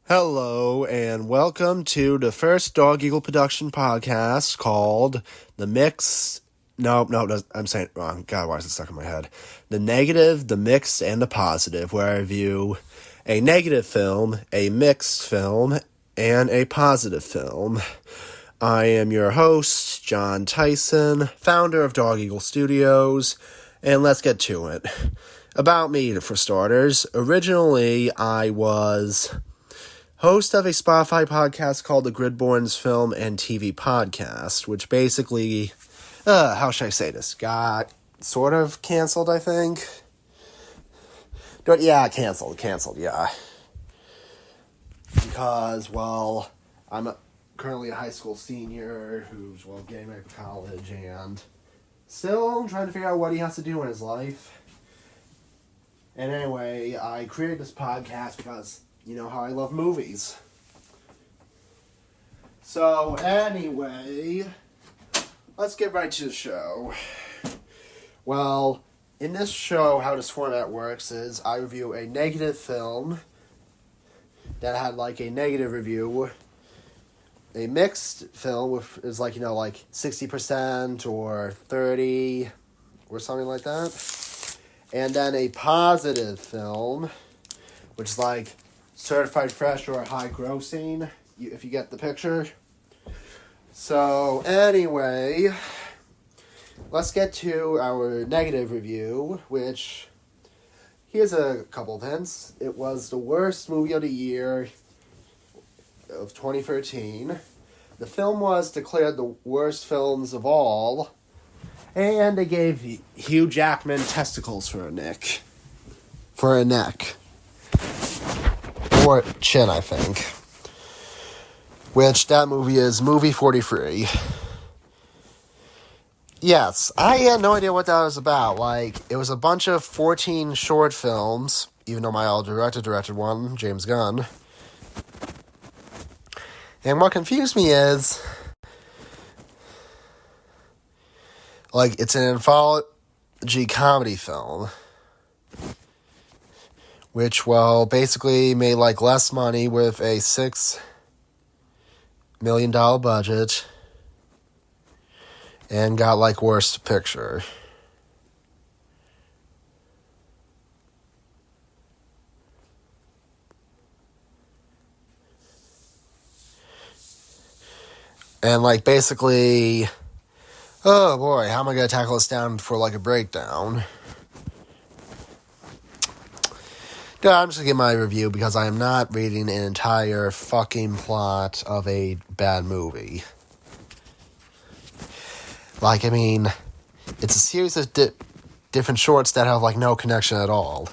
Hello, and welcome to the first Dog Eagle production podcast called The Mix. No, I'm saying it wrong. God, why is it stuck in my head? The Negative, the Mixed, and the Positive, where I review a negative film, a mixed film, and a positive film. I am your host, John Tyson, founder of Dog Eagle Studios, and let's get to it. About me, for starters. Originally, I was host of a Spotify podcast called the Gridborn's Film and TV Podcast, which basically, how should I say this, got sort of canceled, I think. Yeah, canceled, yeah. Because, well, I'm currently a high school senior who's, getting ready for college and still trying to figure out what he has to do in his life. And anyway, I created this podcast because you know how I love movies. So, anyway, let's get right to the show. Well, in this show, how this format works is I review a negative film that had, a negative review. A mixed film is, 60% or 30% or something like that. And then a positive film, which is, certified fresh or high grossing, if you get the picture. So, anyway, let's get to our negative review, which, here's a couple of hints. It was the worst movie of the year of 2013. The film was declared the worst films of all, and they gave Hugh Jackman testicles for a neck. Or chin, I think. Which, that movie is Movie 43. Yes, I had no idea what that was about. It was a bunch of 14 short films, even though my old director directed one, James Gunn. And what confused me is, it's an anthology comedy film. Which, basically made, less money with a $6 million budget. And got, worst picture. And, basically, oh boy, how am I going to tackle this down for, a breakdown? I'm just going to give my review because I am not reading an entire fucking plot of a bad movie. It's a series of different shorts that have, no connection at all.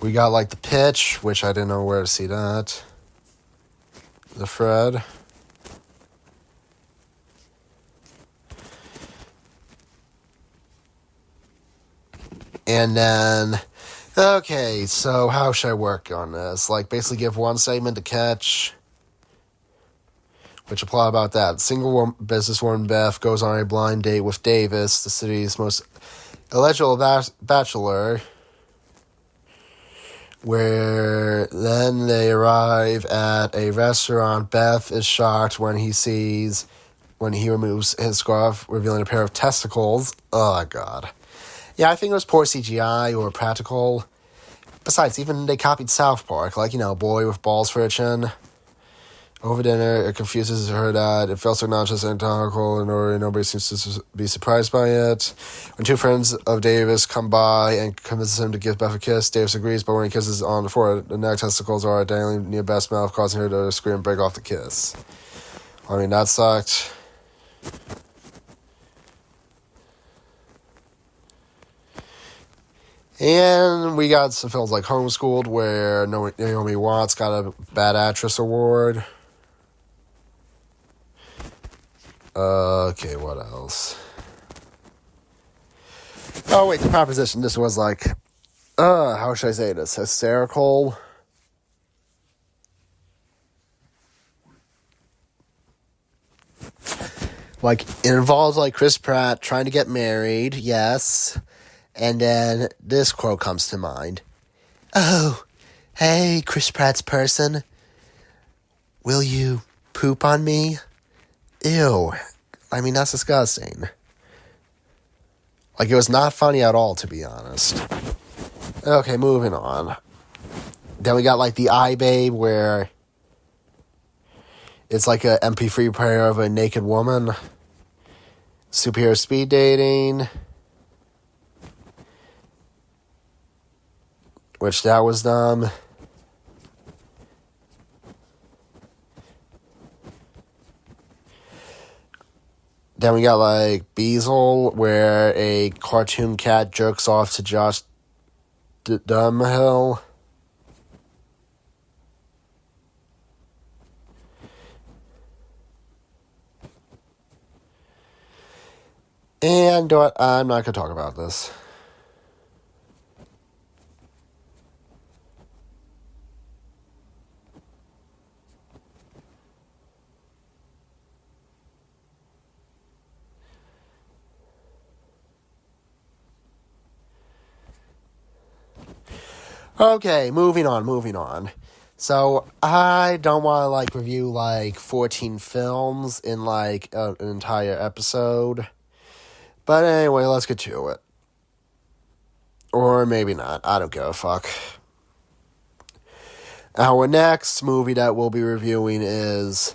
We got, The Pitch, which I didn't know where to see that. The Fred. And then, okay, so how should I work on this? Basically give one segment to catch, which a plot about that. Single businesswoman Beth goes on a blind date with Davis, the city's most eligible bachelor, where then they arrive at a restaurant. Beth is shocked when he removes his scarf, revealing a pair of testicles. Oh, God. Yeah, I think it was poor CGI or practical. Besides, even they copied South Park, boy with balls for a chin. Over dinner, it confuses her that it feels so nonchalant and comical, and nobody seems to be surprised by it. When two friends of Davis come by and convinces him to give Beth a kiss, Davis agrees, but when he kisses on the forehead, the neck testicles are dangling near Beth's mouth, causing her to scream and break off the kiss. That sucked. And we got some films like Homeschooled, where Naomi Watts got a Bad Actress Award. Okay, what else? Oh, wait, the proposition. This was like, how should I say this? Hysterical. Like, it involves, like, Chris Pratt trying to get married, yes. And then this quote comes to mind. Oh, hey, Chris Pratt's person. Will you poop on me? Ew. I mean, that's disgusting. Like, it was not funny at all, to be honest. Okay, moving on. Then we got, like, the iBabe, where it's like a MP3 player of a naked woman. Superior speed dating. Which, that was dumb. Then we got, like, Beazle, where a cartoon cat jerks off to Josh Duhamel. And I'm not going to talk about this. Okay, moving on. So, I don't want to, like, review, like, 14 films in, like, an entire episode. But anyway, let's get to it. Or maybe not. I don't give a fuck. Our next movie that we'll be reviewing is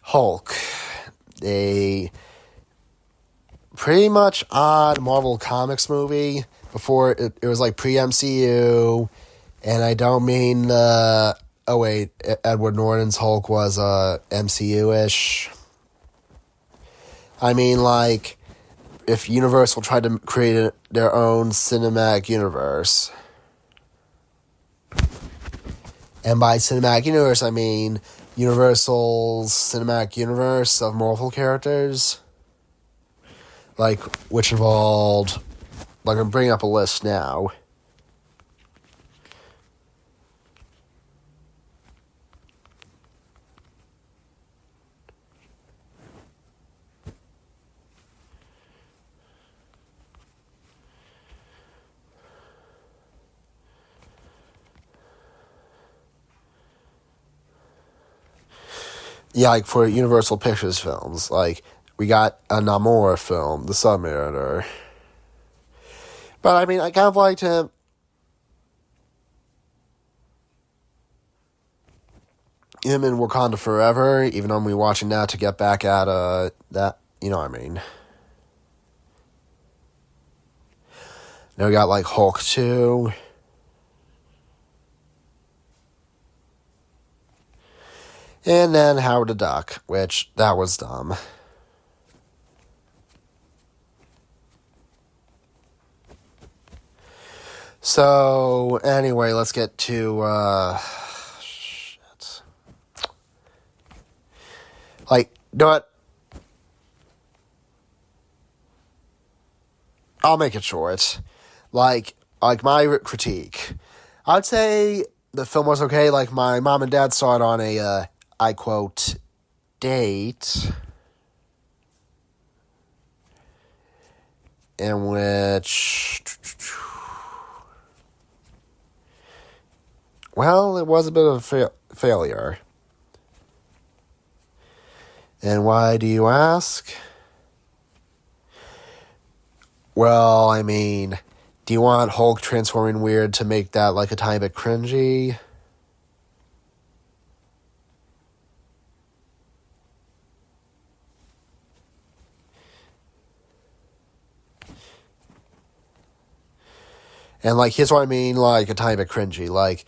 Hulk. A pretty much odd Marvel Comics movie. Before, it was, like, pre-MCU. And I don't mean Edward Norton's Hulk was MCU-ish. I mean, like, if Universal tried to create their own cinematic universe. And by cinematic universe, I mean Universal's cinematic universe of Marvel characters. Like, which involved, like, I'm bringing up a list now. Yeah, like, for Universal Pictures films, like, we got a Namor film, The Submariner. But, I mean, I kind of liked him in Wakanda Forever, even though I'm watching now to get back at that, you know what I mean. Now we got, like, Hulk 2. And then Howard the Duck, which, that was dumb. So, anyway, let's get to, shit. Like, you know what? I'll make it short. Like my critique. I'd say the film was okay. Like, my mom and dad saw it on a, I quote, date. In which, well, it was a bit of a failure. And why do you ask? Well, I mean, do you want Hulk transforming weird to make that, like, a tiny bit cringy? And, like, here's what I mean, like, a tiny bit cringy. Like,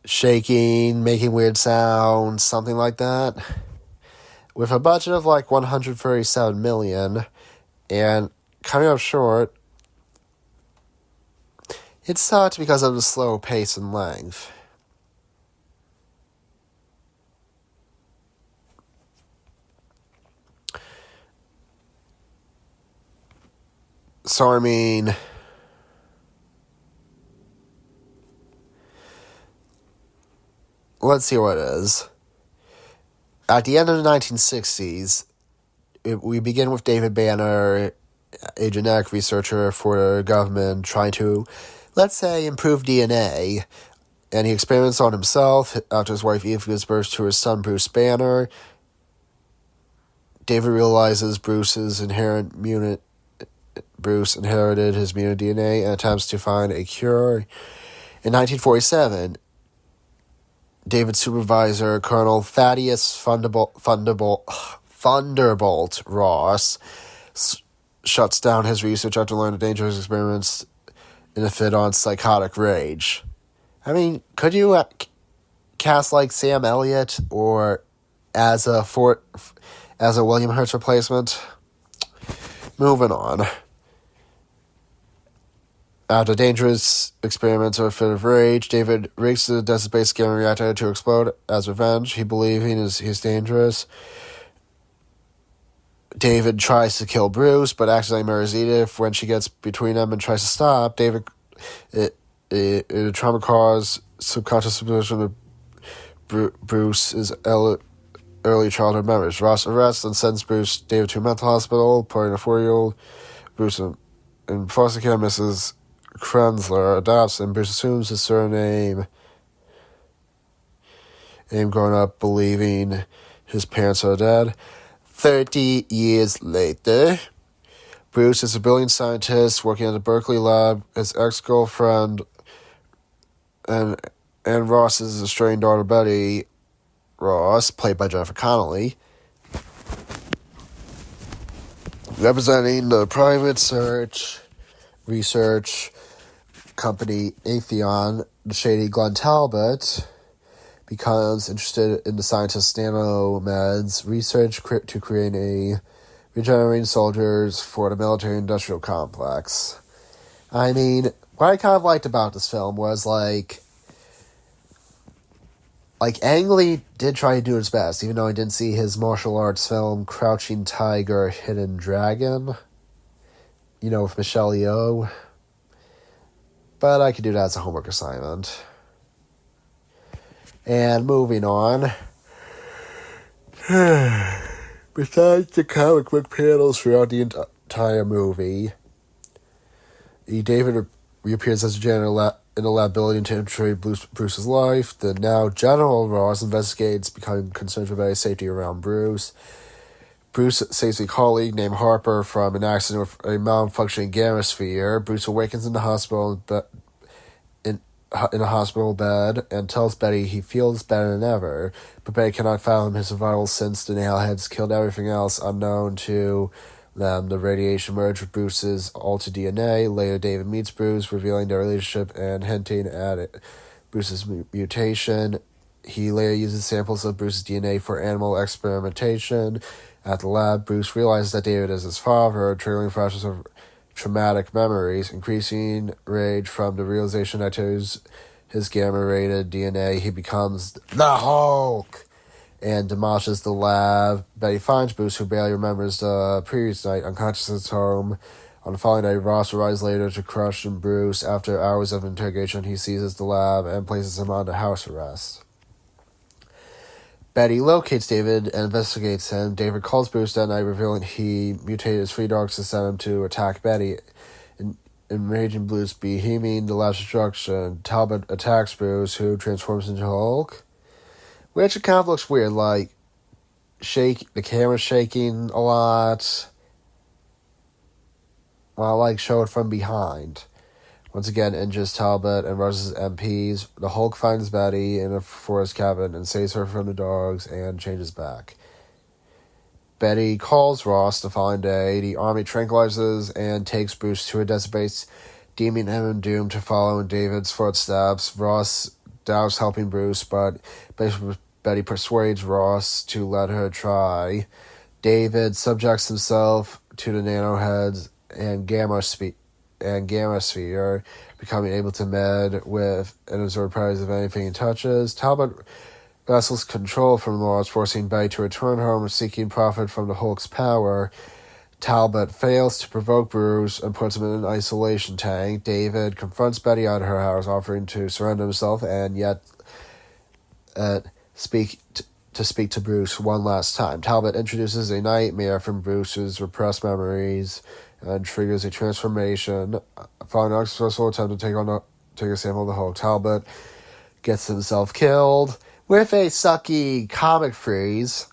shaking, making weird sounds, something like that. With a budget of, like, $137 million, and coming up short, it sucked because of the slow pace and length. So, I mean, let's see what it is. At the end of the 1960s, we begin with David Banner, a genetic researcher for the government, trying to, let's say, improve DNA. And he experiments on himself after his wife Eve gives birth to his son Bruce Banner. David realizes Bruce inherited his mutant DNA and attempts to find a cure. In 1947, David's supervisor, Colonel Thaddeus Thunderbolt Ross, shuts down his research after learning of dangerous experiments in a fit on psychotic rage. I mean, could you cast like Sam Elliott or as a William Hurt's replacement? Moving on. After dangerous experiments or a fit of rage, David rigs the desert-based gamma reactor to explode as revenge. He believing he's dangerous. David tries to kill Bruce, but accidentally murders Edith when she gets between them and tries to stop. David, a trauma-caused subconscious suspicion of Bruce's early childhood memories. Ross arrests and sends David to a mental hospital, putting a 4-year-old Bruce in foster care. Mrs. Krenzler adopts and Bruce assumes his surname. Growing up believing his parents are dead. 30 years later, Bruce is a brilliant scientist working at the Berkeley lab. His ex-girlfriend and Ross's estranged daughter Betty Ross, played by Jennifer Connelly, representing the private research company Atheon. The shady Glenn Talbot becomes interested in the scientist's nanomeds research to create regenerating soldiers for the military-industrial complex. I mean, what I kind of liked about this film was, like Ang Lee did try to do his best, even though I didn't see his martial arts film Crouching Tiger, Hidden Dragon, with Michelle Yeoh. But I could do that as a homework assignment. And moving on. Besides the comic book panels throughout the entire movie, David reappears as a janitor in a lab building to infiltrate Bruce's life. The now General Ross investigates, becoming concerned about his safety around Bruce. Bruce saves a colleague named Harper from an accident with a malfunctioning gamma sphere. Bruce awakens in the hospital in a hospital bed and tells Betty he feels better than ever, but Betty cannot fathom his survival since the nailheads killed everything else unknown to them. The radiation merged with Bruce's altered DNA. Later, David meets Bruce, revealing their relationship and hinting at Bruce's mutation. He later uses samples of Bruce's DNA for animal experimentation. At the lab, Bruce realizes that David is his father, triggering flashes of traumatic memories, increasing rage from the realization that his gamma-rated DNA. He becomes the Hulk and demolishes the lab. Betty finds Bruce, who barely remembers the previous night, unconscious at his home. On the following day, Ross arrives later to crush Bruce. After hours of interrogation, he seizes the lab and places him under house arrest. Betty locates David and investigates him. David calls Bruce that night, revealing he mutated his 3 dogs to send him to attack Betty. Enraging Bruce, behemoing the lab's destruction, Talbot attacks Bruce, who transforms into Hulk. Which it kind of looks weird, like, the camera's shaking a lot, while, show it from behind. Once again, injures Talbot and rushes MPs. The Hulk finds Betty in a forest cabin and saves her from the dogs and changes back. Betty calls Ross the following day. The army tranquilizes and takes Bruce to a desert base, deeming him doomed to follow in David's footsteps. Ross doubts helping Bruce, but Betty persuades Ross to let her try. David subjects himself to the nanoheads and gamma sphere, becoming able to med with and absorb parts of anything he touches. Talbot wrestles control from Ross, forcing Betty to return home, seeking profit from the Hulk's power. Talbot fails to provoke Bruce and puts him in an isolation tank. David confronts Betty at her house, offering to surrender himself and yet speak to Bruce one last time. Talbot introduces a nightmare from Bruce's repressed memories and triggers a transformation. Following an unsuccessful attempt to take a sample of the Hulk, Talbot gets himself killed with a sucky comic freeze.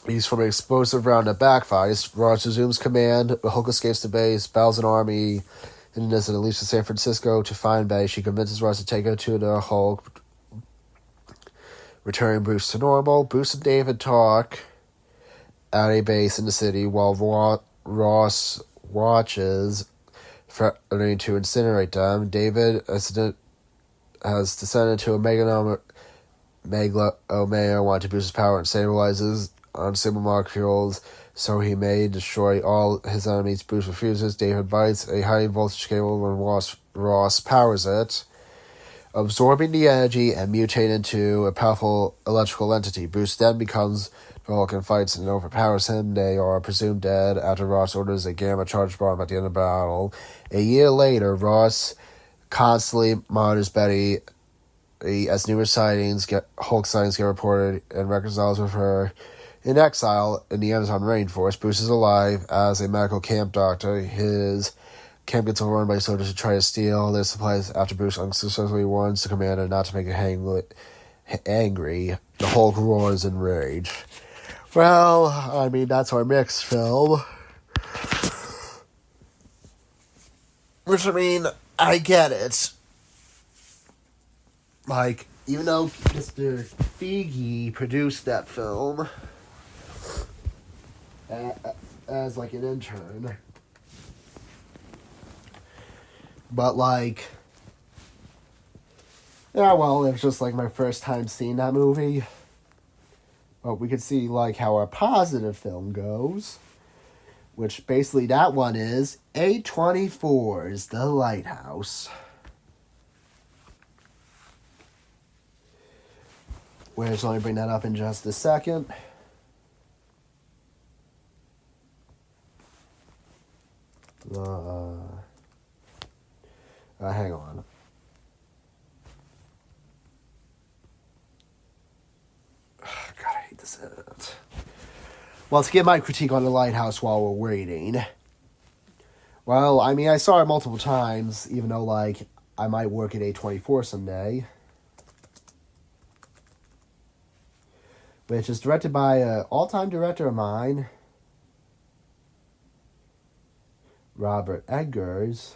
He's from an explosive round that backfires. Ross resumes command. The Hulk escapes the base, battles an army in an instant, and leaves to San Francisco to find Betty. She convinces Ross to take her to the Hulk, returning Bruce to normal. Bruce and David talk at a base in the city while Ross watches, threatening to incinerate them. David has descended to a megalomania, wanting to boost his power and stabilizes unstable molecules so he may destroy all his enemies. Bruce refuses. David bites a high voltage cable when Ross powers it, absorbing the energy and mutating into a powerful electrical entity. Bruce then becomes the Hulk and fights and overpowers him. They are presumed dead after Ross orders a gamma charge bomb at the end of the battle. A year later, Ross constantly monitors Betty as numerous Hulk sightings get reported and reconciles with her. In exile in the Amazon rainforest, Bruce is alive as a medical camp doctor. His camp gets overrun by soldiers who try to steal their supplies after Bruce unsuccessfully warns the commander not to make him angry. The Hulk roars in rage. Well, I mean, that's our mixed film. Which, I mean, I get it. Like, even though Mr. Feige produced that film as, like, an intern. But, like, yeah, well, it was just, like, my first time seeing that movie. But we could see, like, how a positive film goes. Which, basically, that one is A24's The Lighthouse. Which, let me bring that up in just a second. Hang on. God, I hate this edit. Well, to give my critique on The Lighthouse while we're waiting. Well, I mean, I saw it multiple times, even though, like, I might work at A24 someday. Which is directed by an all-time director of mine, Robert Eggers,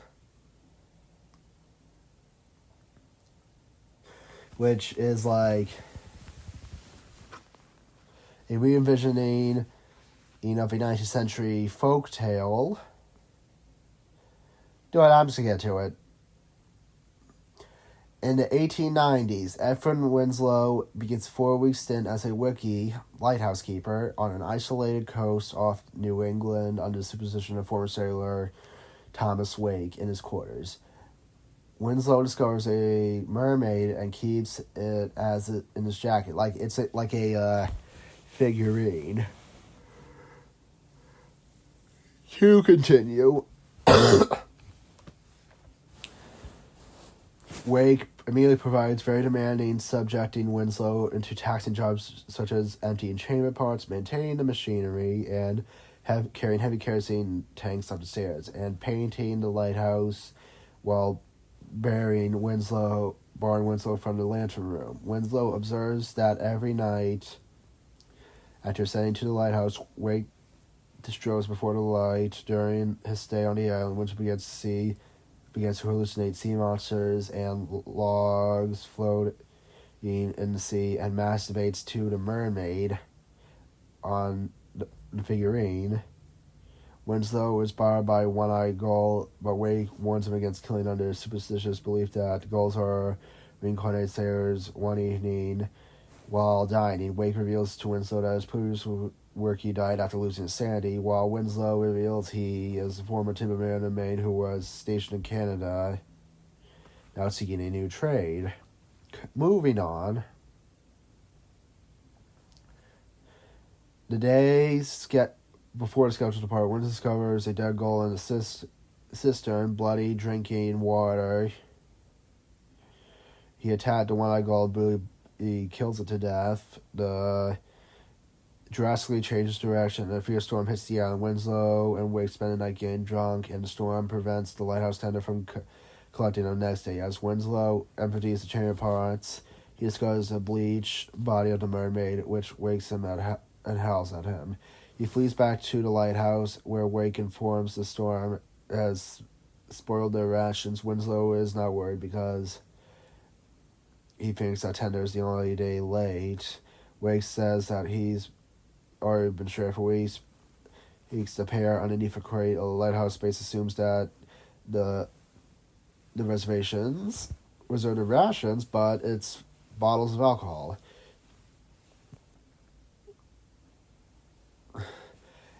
which is like a re-envisioning of a 19th century folk tale. I'm just going to get to it. In the 1890s, Ephraim Winslow begins a 4-week stint as a wiki lighthouse keeper on an isolated coast off New England under the supervision of former sailor Thomas Wake in his quarters. Winslow discovers a mermaid and keeps it in his jacket, like it's like a figurine. To continue, Wake immediately provides very demanding, subjecting Winslow into taxing jobs such as emptying chamber parts, maintaining the machinery, and carrying heavy kerosene tanks up the stairs, and painting the lighthouse while barring Winslow from the lantern room. Winslow observes that every night after ascending to the lighthouse, Wake disrobes before the light. During his stay on the island, Winslow begins to hallucinate sea monsters and logs floating in the sea, and masturbates to the mermaid on the figurine. Winslow is bothered by one-eyed gull, but Wake warns him against killing under the superstitious belief that gulls are reincarnated sailors. One evening, while dining, Wake reveals to Winslow that his previous work he died after losing his sanity, while Winslow reveals he is a former timberman in Maine who was stationed in Canada, now seeking a new trade. Moving on. The days get before the scheduled departure, Winslow discovers a dead girl in a cistern, bloody, drinking water. He attacked the one-eyed girl, he kills it to death. The drastically changes direction. A fierce storm hits the island. Winslow and Wake spend the night getting drunk, and the storm prevents the lighthouse tender from collecting on the next day. As Winslow empties the chamber parts, he discovers the bleached body of the mermaid, which wakes him and howls at him. He flees back to the lighthouse, where Wake informs the storm has spoiled their rations. Winslow is not worried because he thinks that tender is the only day late. Wake says that he's already been shared for weeks. The pair underneath a crate. A lighthouse space assumes that the reservations reserve the rations, but it's bottles of alcohol.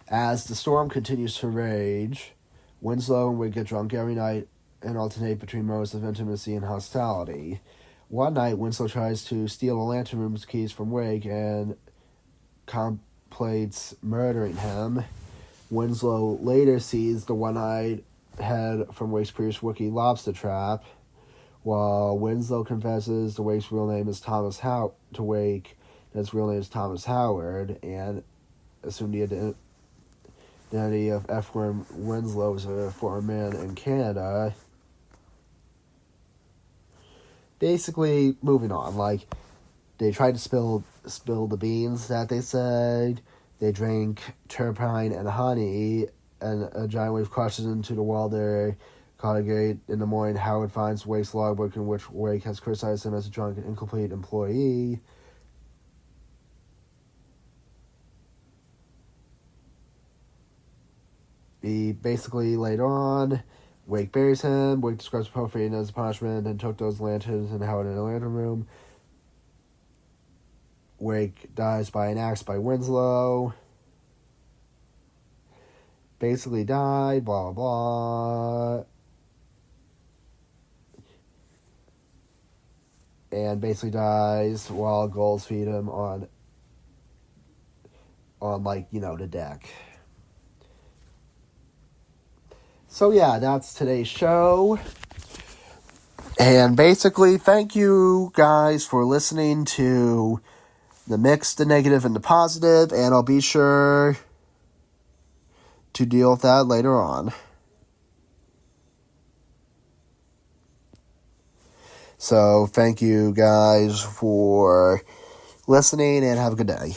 As the storm continues to rage, Winslow and Wig get drunk every night and alternate between modes of intimacy and hostility. One night, Winslow tries to steal a lantern room's keys from Wig and contemplates murdering him. Winslow later sees the one-eyed head from Wake's previous rookie lobster trap, while Winslow confesses the Wake's real name is to Wake, and his real name is Thomas Howard, and assumed the identity of Ephraim Winslow as a foreign man in Canada. Basically, moving on, they tried to spill the beans that they said. They drank turpentine and honey, and a giant wave crashes into the wall there. Caught a gate in the morning. Howard finds Wake's logbook in which Wake has criticized him as a drunk and incomplete employee. He basically later on, Wake buries him. Wake describes profaning as a punishment and took those lanterns and Howard in a lantern room. Wake dies by an axe by Winslow. Basically died, blah, blah, blah. And basically dies while gulls feed him on the deck. So yeah, that's today's show. And basically, thank you guys for listening to the mix, the negative, and the positive, and I'll be sure to deal with that later on. So, thank you guys for listening, and have a good day.